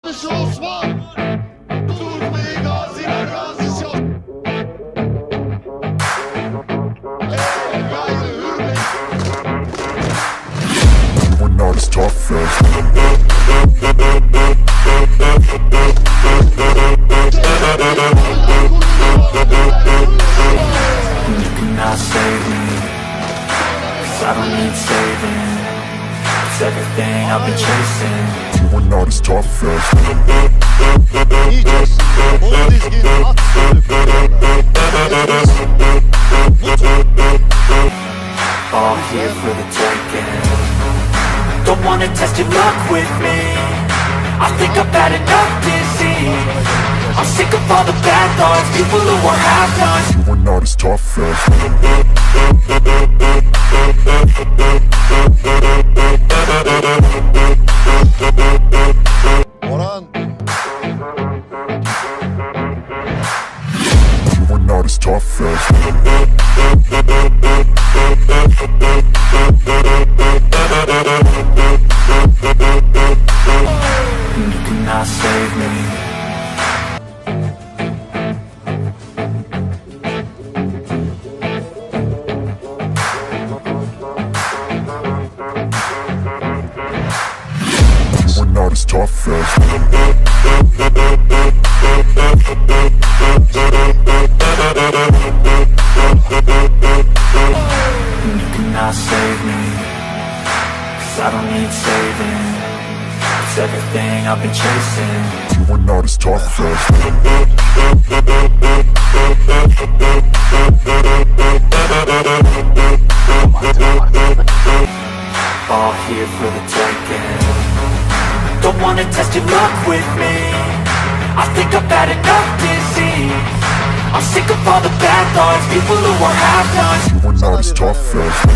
Osman, Turkish Ghazi'ler Ghazi We're not as tough as You cannot save me, 'cause I don't need saving. It's everything I've been chasing. we're not as tough as yiyeceğiz. Bol dizgin at All here for the taking. Don't wanna test your luck with me. I think I've had enough disease. I'm sick of all the bad thoughts, people who are half-nots. we're not as tough as Boran, we're not as tough as You cannot save me. we're not as tough as You cannot save me, 'cause I don't need saving. It's everything I've been chasing. we're not as tough as All here for the taking. Don't wanna test your luck with me. I think I've had enough disease. I'm sick of all the bad thoughts, people who are half-nots. we're not as tough as